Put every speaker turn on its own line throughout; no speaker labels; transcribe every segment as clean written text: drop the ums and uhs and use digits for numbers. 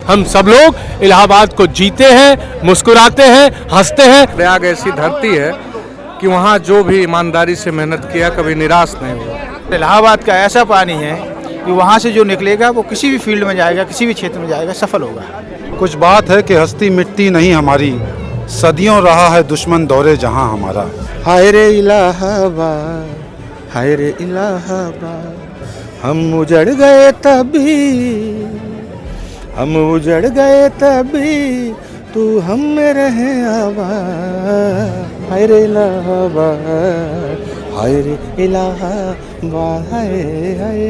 हम सब लोग इलाहाबाद को जीते हैं, मुस्कुराते हैं, हंसते हैं।
प्रयाग ऐसी धरती है कि वहाँ जो भी ईमानदारी से मेहनत किया कभी निराश नहीं हुआ।
इलाहाबाद का ऐसा पानी है कि वहाँ से जो निकलेगा वो किसी भी फील्ड में जाएगा, किसी भी क्षेत्र में जाएगा, सफल होगा।
कुछ बात है कि हस्ती मिटती नहीं हमारी, सदियों रहा है दुश्मन दौरे जहां हमारा।
हाय रे इलाहाबाद, हाय रे इलाहाबाद, हम उजड़ गए तभी, हम उजड़ गए तभी, तू हम में रहे आबाद। हाय रे इलाहाबाद, हाय रे इलाहाबाद, हाय हाय।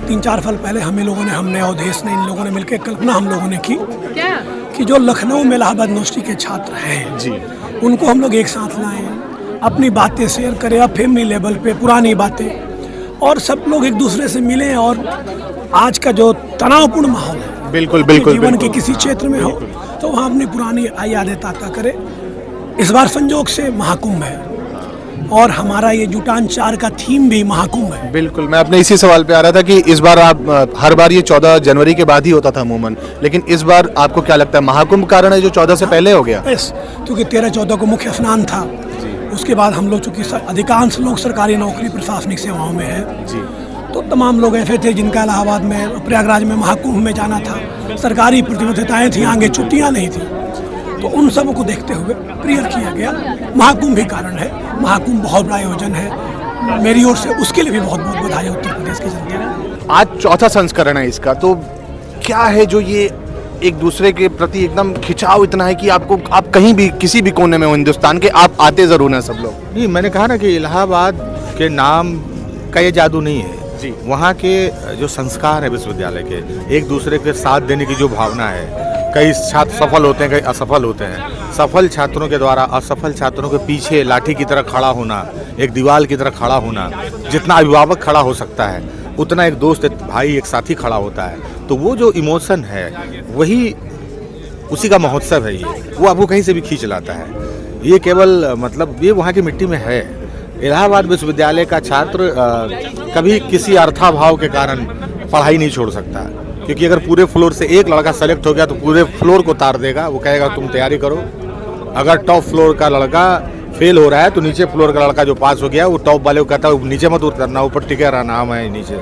तीन चार साल पहले हमने और देश ने, इन लोगों ने मिलकर कल्पना हम लोगों ने की कि जो लखनऊ में इलाहाबाद यूनिवर्सिटी के छात्र हैं जी, उनको हम लोग एक साथ लाएं, अपनी बातें शेयर करें, अब फैमिली लेवल पे पुरानी बातें, और सब लोग एक दूसरे से मिलें। और आज का जो तनावपूर्ण माहौल है,
बिल्कुल बिल्कुल
जीवन के किसी क्षेत्र में हो, तो वहाँ अपनी पुरानी यादें ताज़ा करें। इस बार संजोग से महाकुंभ है और हमारा ये जुटान 4 का थीम भी महाकुंभ है।
बिल्कुल, मैं अपने इसी सवाल पे आ रहा था कि इस बार आप हर बार ये 14 जनवरी के बाद ही होता था अमूमन, लेकिन इस बार आपको क्या लगता है महाकुंभ कारण है जो 14 से पहले हो गया?
यस, क्योंकि 13-14 को मुख्य स्नान था, उसके बाद हम लोग चूँकि अधिकांश लोग सरकारी नौकरी प्रशासनिक सेवाओं में है जी, तो तमाम लोग ऐसे थे जिनका इलाहाबाद में, प्रयागराज में महाकुंभ में जाना था, सरकारी प्रतिबद्धताएँ थी, आगे छुट्टियाँ नहीं थी, तो उन सब को देखते हुए प्रेयर किया गया। महाकुंभ भी कारण है, महाकुंभ बहुत बड़ा आयोजन है, मेरी ओर से उसके लिए भी बहुत बहुत बधाई उत्तर प्रदेश की जनता को।
आज चौथा संस्करण है इसका, तो क्या है जो ये एक दूसरे के प्रति एकदम खिंचाव इतना है कि आपको, आप कहीं भी किसी भी कोने में हो हिंदुस्तान के, आप आते जरूर हैं सब लोग?
नहीं, मैंने कहा ना कि इलाहाबाद के नाम का ये जादू नहीं है जी, वहाँ के जो संस्कार है विश्वविद्यालय के, एक दूसरे के साथ देने की जो भावना है। कई छात्र सफल होते हैं, कई असफल होते हैं। सफल छात्रों के द्वारा असफल छात्रों के पीछे लाठी की तरह खड़ा होना, एक दीवार की तरह खड़ा होना, जितना अभिभावक खड़ा हो सकता है उतना एक दोस्त, एक भाई, एक साथी खड़ा होता है। तो वो जो इमोशन है वही, उसी का महोत्सव है ये, वो आपको कहीं से भी खींच लाता है। ये केवल मतलब ये वहाँ की मिट्टी में है। इलाहाबाद विश्वविद्यालय का छात्र कभी किसी अर्थाभाव के कारण पढ़ाई नहीं छोड़ सकता, क्योंकि अगर पूरे फ्लोर से एक लड़का सेलेक्ट हो गया तो पूरे फ्लोर को तार देगा। वो कहेगा तुम तैयारी करो। अगर टॉप फ्लोर का लड़का फेल हो रहा है तो नीचे फ्लोर का लड़का जो पास हो गया वो टॉप वाले को कहता है नीचे मत उतरना, ऊपर टिके रहना, हम है नीचे,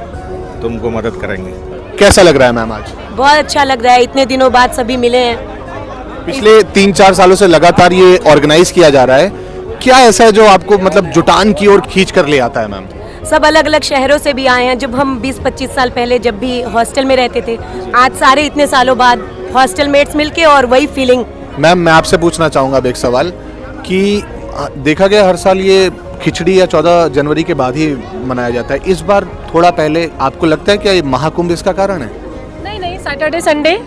तुमको मदद करेंगे।
कैसा लग रहा है मैम आज?
बहुत अच्छा लग रहा है, इतने दिनों बाद सभी मिले हैं।
पिछले 3-4 सालों से लगातार ये ऑर्गेनाइज किया जा रहा है, क्या ऐसा है जो आपको मतलब जुटान की ओर खींच कर ले आता है मैम?
सब अलग अलग शहरों से भी आए हैं। जब हम 20-25 साल पहले जब भी हॉस्टल में रहते थे, आज सारे इतने सालों बाद हॉस्टल मेट्स मिलके और वही फीलिंग।
मैम, मैं आपसे पूछना चाहूँगा अब एक सवाल कि देखा गया हर साल ये खिचड़ी या 14 जनवरी के बाद ही मनाया जाता है, इस बार थोड़ा पहले, आपको लगता है क्या ये महाकुंभ इसका कारण है?
नहीं, सैटरडे संडे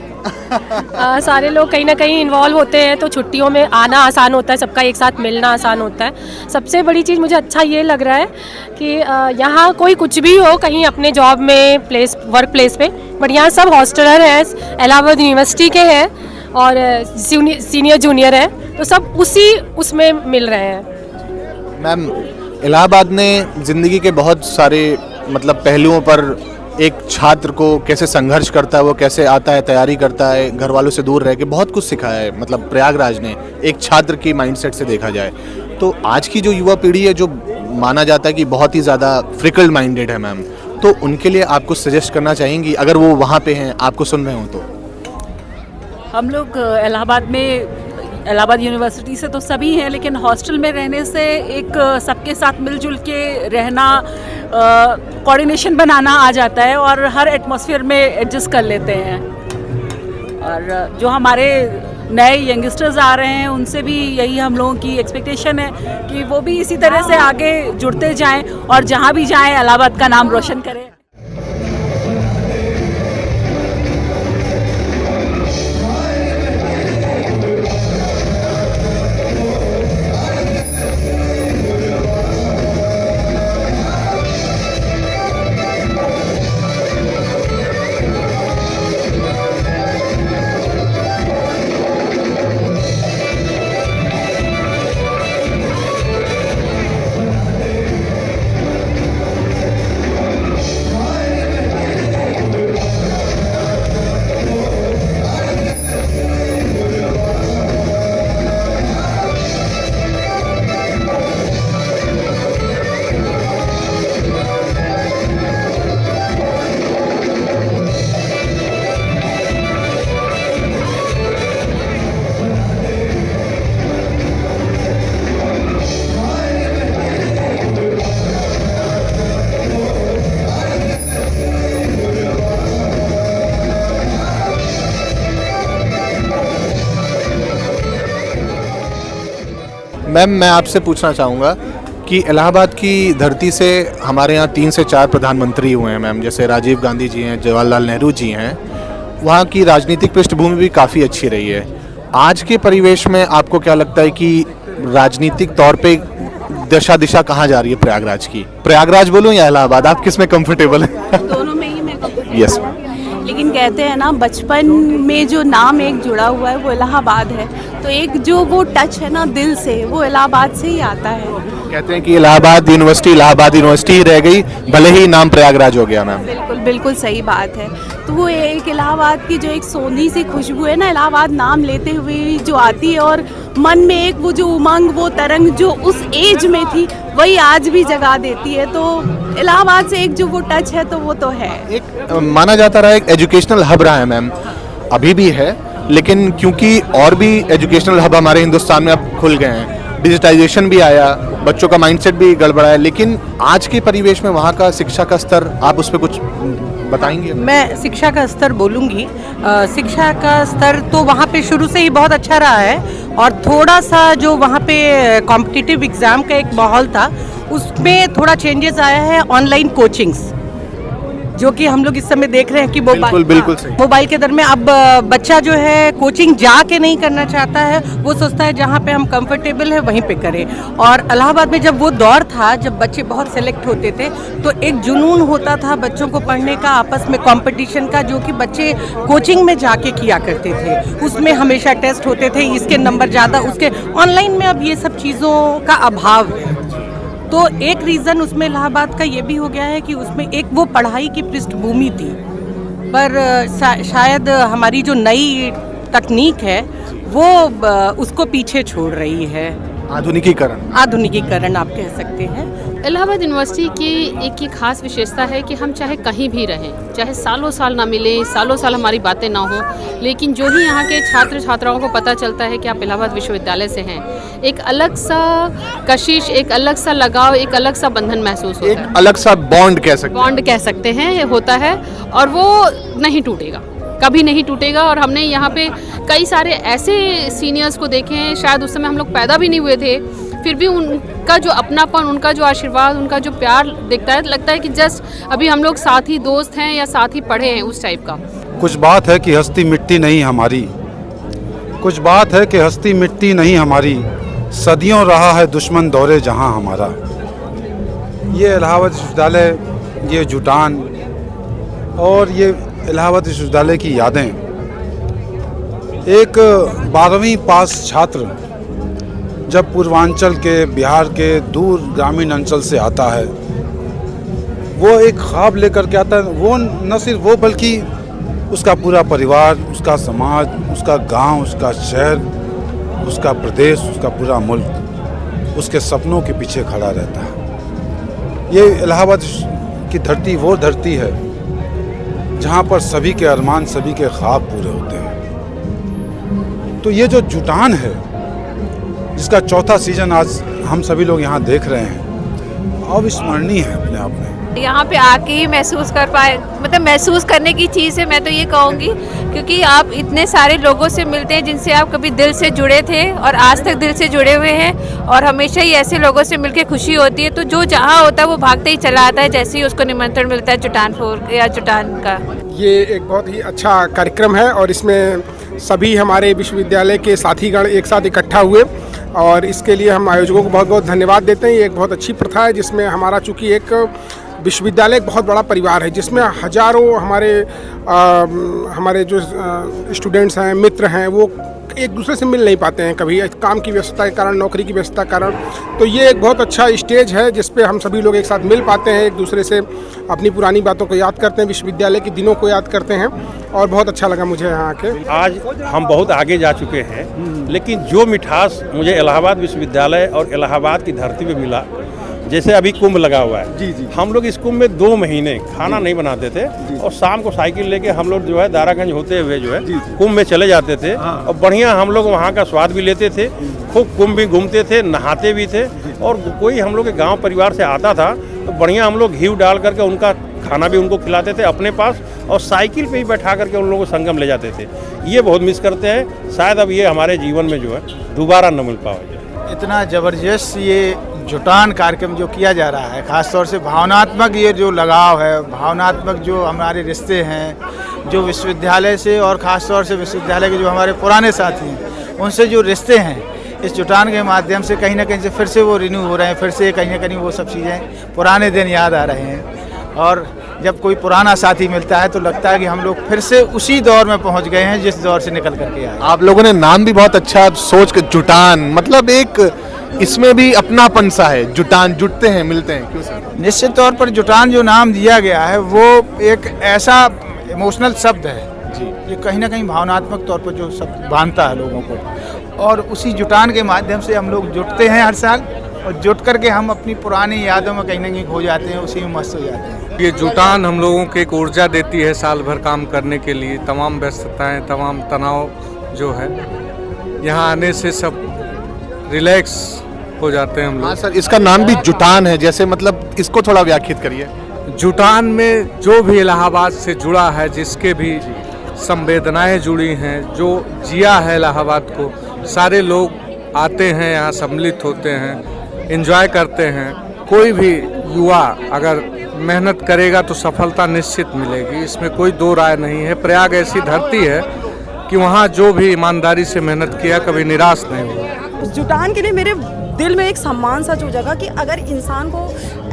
सारे लोग कहीं ना कहीं इन्वॉल्व होते हैं, तो छुट्टियों में आना आसान होता है, सबका एक साथ मिलना आसान होता है। सबसे बड़ी चीज़ मुझे अच्छा ये लग रहा है कि यहाँ कोई कुछ भी हो, कहीं अपने जॉब में, वर्क प्लेस पे, बट यहाँ सब हॉस्टलर हैं, इलाहाबाद यूनिवर्सिटी के हैं और सीनियर जूनियर हैं, तो सब उसमें मिल रहे हैं।
मैम, इलाहाबाद ने ज़िंदगी के बहुत सारे मतलब पहलुओं पर एक छात्र को कैसे संघर्ष करता है, वो कैसे आता है, तैयारी करता है, घर वालों से दूर रह के बहुत कुछ सिखाया है। मतलब प्रयागराज ने एक छात्र की माइंडसेट से देखा जाए तो आज की जो युवा पीढ़ी है, जो माना जाता है कि बहुत ही ज़्यादा फ्रिकल माइंडेड है मैम, तो उनके लिए आप कुछ सजेस्ट करना चाहेंगी अगर वो वहाँ पे हैं, आपको सुन रहे हो तो?
हम लोग इलाहाबाद में इलाहाबाद यूनिवर्सिटी से तो सभी हैं, लेकिन हॉस्टल में रहने से एक सबके साथ मिलजुल के रहना, कोऑर्डिनेशन बनाना आ जाता है और हर एटमॉस्फेयर में एडजस्ट कर लेते हैं। और जो हमारे नए यंगस्टर्स आ रहे हैं उनसे भी यही हम लोगों की एक्सपेक्टेशन है कि वो भी इसी तरह से आगे जुड़ते जाएं और जहां भी जाएं इलाहाबाद का नाम रोशन करें।
मैम, मैं आपसे पूछना चाहूँगा कि इलाहाबाद की धरती से हमारे यहाँ 3 से 4 प्रधानमंत्री हुए हैं मैम, जैसे राजीव गांधी जी हैं, जवाहरलाल नेहरू जी हैं। वहाँ की राजनीतिक पृष्ठभूमि भी काफ़ी अच्छी रही है। आज के परिवेश में आपको क्या लगता है कि राजनीतिक तौर पे दिशा कहाँ जा रही है प्रयागराज की? प्रयागराज बोलूँ या इलाहाबाद, आप किस में कंफर्टेबल हैं?
दोनों में ही मैं कंफर्टेबल
यस।
लेकिन कहते हैं ना, बचपन में जो नाम एक जुड़ा हुआ है वो इलाहाबाद है, तो एक जो वो टच है ना दिल से, वो इलाहाबाद से ही आता है।
कहते हैं कि इलाहाबाद यूनिवर्सिटी ही रह गई, भले ही नाम प्रयागराज हो गया मैम।
बिल्कुल बिल्कुल सही बात है। तो वो एक इलाहाबाद की जो एक सोनी सी खुशबू है ना, इलाहाबाद नाम लेते हुए जो आती है, और मन में एक वो जो उमंग, वो तरंग जो उस एज में थी, वही आज भी जगा देती है। तो इलाहाबाद से एक जो वो टच है तो वो तो है।
एक माना जाता रहा एक एजुकेशनल हब रहा है मैम, अभी भी है, लेकिन क्योंकि और भी एजुकेशनल हब हमारे हिंदुस्तान में अब खुल गए हैं, डिजिटाइजेशन भी आया, बच्चों का माइंडसेट भी गड़बड़ा है, लेकिन आज के परिवेश में वहाँ का शिक्षा का स्तर, आप उस पर कुछ बताएंगे?
मैं शिक्षा का स्तर बोलूँगी। शिक्षा का स्तर तो वहाँ पे शुरू से ही बहुत अच्छा रहा है, और थोड़ा सा जो वहाँ पे कॉम्पिटिटिव एग्ज़ाम का एक माहौल था, उसमें थोड़ा चेंजेस आया है। ऑनलाइन कोचिंग्स जो कि हम लोग इस समय देख रहे हैं कि
बिल्कुल सही।
मोबाइल के दर में अब बच्चा जो है कोचिंग जाके नहीं करना चाहता है, वो सोचता है जहाँ पे हम कंफर्टेबल है वहीं पे करें। और इलाहाबाद में जब वो दौर था, जब बच्चे बहुत सेलेक्ट होते थे, तो एक जुनून होता था बच्चों को पढ़ने का, आपस में कंपटीशन का, जो कि बच्चे कोचिंग में जाके किया करते थे। उसमें हमेशा टेस्ट होते थे, इसके नंबर ज़्यादा, उसके। ऑनलाइन में अब ये सब चीज़ों का अभाव है, तो एक रीज़न उसमें इलाहाबाद का ये भी हो गया है कि उसमें एक वो पढ़ाई की पृष्ठभूमि थी, पर शायद हमारी जो नई तकनीक है वो उसको पीछे छोड़ रही है। आधुनिकीकरण आप कह सकते हैं।
इलाहाबाद यूनिवर्सिटी की एक ये खास विशेषता है कि हम चाहे कहीं भी रहें, चाहे सालों साल ना मिलें, सालों साल हमारी बातें ना हों, लेकिन जो ही यहाँ के छात्र छात्राओं को पता चलता है कि आप इलाहाबाद विश्वविद्यालय से हैं, एक अलग सा कशिश, एक अलग सा लगाव, एक अलग सा बंधन महसूस होता है।
एक अलग सा बॉन्ड कह सकते हैं
ये होता है, और वो नहीं टूटेगा, कभी नहीं टूटेगा। और हमने यहाँ पे कई सारे ऐसे सीनियर्स को देखे हैं, शायद उस समय हम लोग पैदा भी नहीं हुए थे, फिर भी उनका जो अपनापन, उनका जो आशीर्वाद, उनका जो प्यार दिखता है, लगता है कि जस्ट अभी हम लोग साथ ही दोस्त हैं या साथ ही पढ़े हैं, उस टाइप का।
कुछ बात है कि हस्ती मिट्टी नहीं हमारी, कुछ बात है कि हस्ती मिट्टी नहीं हमारी, सदियों रहा है दुश्मन दौरे जहां हमारा। ये इलाहाबाद विश्वविद्यालय, ये जुटान और ये इलाहाबाद विश्वविद्यालय की यादें। एक 12वीं पास छात्र जब पूर्वांचल के, बिहार के दूर ग्रामीण अंचल से आता है, वो एक ख्वाब लेकर के आता है। वो न सिर्फ वो, बल्कि उसका पूरा परिवार, उसका समाज, उसका गांव, उसका शहर, उसका प्रदेश, उसका पूरा मुल्क उसके सपनों के पीछे खड़ा रहता है। ये इलाहाबाद की धरती वो धरती है जहाँ पर सभी के अरमान, सभी के ख्वाब पूरे होते हैं। तो ये जो जुटान है, जिसका चौथा सीजन आज हम सभी लोग यहाँ देख रहे हैं, अविस्मरणीय है अपने आप में।
यहाँ पे आके ही महसूस कर पाए, मतलब महसूस करने की चीज़ है, मैं तो ये कहूँगी, क्योंकि आप इतने सारे लोगों से मिलते हैं जिनसे आप कभी दिल से जुड़े थे और आज तक दिल से जुड़े हुए हैं, और हमेशा ही ऐसे लोगों से मिलके खुशी होती है। तो जो जहाँ होता है वो भागते ही चला आता है जैसे ही उसको निमंत्रण मिलता है जुटान फोर या जुटान का।
ये एक बहुत ही अच्छा कार्यक्रम है और इसमें सभी हमारे विश्वविद्यालय के साथीगण एक साथ इकट्ठा हुए, और इसके लिए हम आयोजकों को बहुत बहुत धन्यवाद देते हैं। ये एक बहुत अच्छी प्रथा है जिसमें हमारा चूँकि एक विश्वविद्यालय एक बहुत बड़ा परिवार है, जिसमें हजारों हमारे जो स्टूडेंट्स हैं, मित्र हैं, वो एक दूसरे से मिल नहीं पाते हैं कभी, काम की व्यस्तता के कारण, नौकरी की व्यस्तता के कारण। तो ये एक बहुत अच्छा स्टेज है जिस पे हम सभी लोग एक साथ मिल पाते हैं, एक दूसरे से अपनी पुरानी बातों को याद करते हैं, विश्वविद्यालय के दिनों को याद करते हैं, और बहुत अच्छा लगा मुझे यहाँ आके।
आज हम बहुत आगे जा चुके हैं, लेकिन जो मिठास मुझे इलाहाबाद विश्वविद्यालय और इलाहाबाद की धरती पे मिला, जैसे अभी कुंभ लगा हुआ है, जी। हम लोग इस कुंभ में 2 महीने खाना नहीं बनाते थे, और शाम को साइकिल लेके हम लोग जो है दारागंज होते हुए जो है कुंभ में चले जाते थे, और बढ़िया हम लोग वहाँ का स्वाद भी लेते थे, खूब कुंभ भी घूमते थे, नहाते भी थे, और कोई हम लोग के गाँव परिवार से आता था तो बढ़िया हम लोग घी डाल करके उनका खाना भी उनको खिलाते थे अपने पास, और साइकिल पे ही बैठा करके उन लोगों को संगम ले जाते थे। ये बहुत मिस करते हैं, शायद अब ये हमारे जीवन में जो है दोबारा न मिल पाए।
इतना ज़बरदस्त ये जुटान कार्यक्रम जो किया जा रहा है, ख़ास तौर से भावनात्मक ये जो लगाव है, भावनात्मक जो हमारे रिश्ते हैं, जो विश्वविद्यालय से और ख़ास तौर से विश्वविद्यालय के जो हमारे पुराने साथी हैं उनसे जो रिश्ते हैं, इस जुटान के माध्यम से कहीं ना कहीं से फिर से वो रिन्यू हो रहे हैं, फिर से कहीं ना कहीं वो सब चीज़ें पुराने दिन याद आ रहे हैं। और जब कोई पुराना साथी मिलता है तो लगता है कि हम लोग फिर से उसी दौर में पहुंच गए हैं जिस दौर से निकल करके आए।
आप लोगों ने नाम भी बहुत अच्छा सोच के, जुटान, मतलब एक इसमें भी अपनापन सा है, जुटान, जुटते हैं, मिलते हैं, क्यों सर?
निश्चित तौर पर जुटान जो नाम दिया गया है वो एक ऐसा इमोशनल शब्द है जी, ये कहीं ना कहीं भावनात्मक तौर पर जो शब्द बांधता है लोगों को, और उसी जुटान के माध्यम से हम लोग जुटते हैं हर साल, और जुट करके हम अपनी पुरानी यादों में कहीं ना कहीं खो जाते हैं, उसी में मस्त हो जाते हैं।
ये जुटान हम लोगों को एक ऊर्जा देती है साल भर काम करने के लिए। तमाम व्यस्तताएं, तमाम तनाव जो है, यहाँ आने से सब रिलैक्स हो जाते हैं हम लोग।
हाँ सर, इसका नाम भी जुटान है, जैसे मतलब इसको थोड़ा व्याख्यात करिए।
जुटान में जो भी इलाहाबाद से जुड़ा है, जिसके भी संवेदनाएं जुड़ी हैं, जो जिया है इलाहाबाद को, सारे लोग आते हैं, यहाँ सम्मिलित होते हैं, एंजॉय करते हैं। कोई भी युवा अगर मेहनत करेगा तो सफलता निश्चित मिलेगी, इसमें कोई दो राय नहीं है। प्रयाग ऐसी धरती है कि वहाँ जो भी ईमानदारी से मेहनत किया कभी निराश नहीं हुआ।
जुटान के लिए मेरे दिल में एक सम्मान सा जो जगह कि अगर इंसान को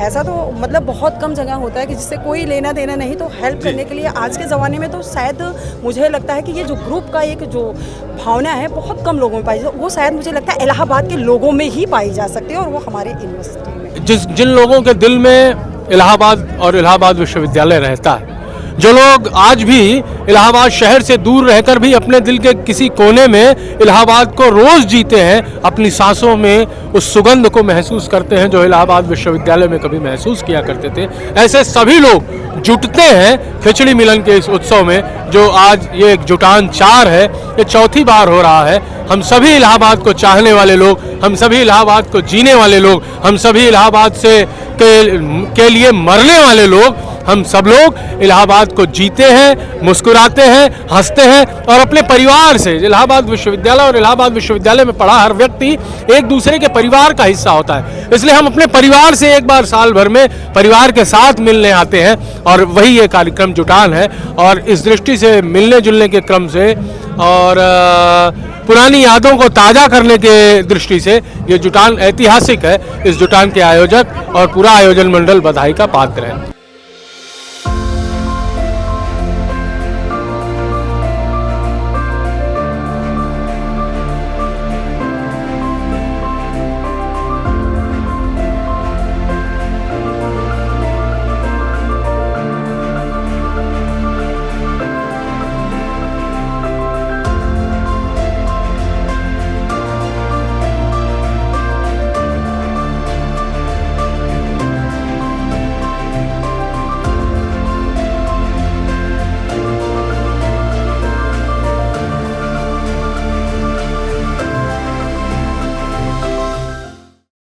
ऐसा तो मतलब बहुत कम जगह होता है कि जिससे कोई लेना देना नहीं, तो हेल्प करने के लिए आज के ज़माने में तो शायद मुझे लगता है कि ये जो ग्रुप का एक जो भावना है बहुत कम लोगों में पाई जाती है, वो शायद मुझे लगता है इलाहाबाद के लोगों में ही पाई जा सकती है, और वो हमारे यूनिवर्सिटी में।
जिन लोगों के दिल में इलाहाबाद और इलाहाबाद विश्वविद्यालय रहता है, जो लोग आज भी इलाहाबाद शहर से दूर रहकर भी अपने दिल के किसी कोने में इलाहाबाद को रोज़ जीते हैं, अपनी सांसों में उस सुगंध को महसूस करते हैं जो इलाहाबाद विश्वविद्यालय में कभी महसूस किया करते थे, ऐसे सभी लोग जुटते हैं खिचड़ी मिलन के इस उत्सव में, जो आज ये एक जुटान 4 है, ये चौथी बार हो रहा है। हम सभी इलाहाबाद को चाहने वाले लोग, हम सभी इलाहाबाद को जीने वाले लोग, हम सभी इलाहाबाद से के लिए मरने वाले लोग, हम सब लोग इलाहाबाद को जीते हैं, मुस्कुराते हैं, हंसते हैं, और अपने परिवार से, इलाहाबाद विश्वविद्यालय और इलाहाबाद विश्वविद्यालय में पढ़ा हर व्यक्ति एक दूसरे के परिवार का हिस्सा होता है, इसलिए हम अपने परिवार से एक बार साल भर में परिवार के साथ मिलने आते हैं, और वही ये कार्यक्रम जुटान है। और इस दृष्टि से मिलने जुलने के क्रम से और पुरानी यादों को ताज़ा करने के दृष्टि से ये जुटान ऐतिहासिक है। इस जुटान के आयोजक और पूरा आयोजन मंडल बधाई का पात्र है।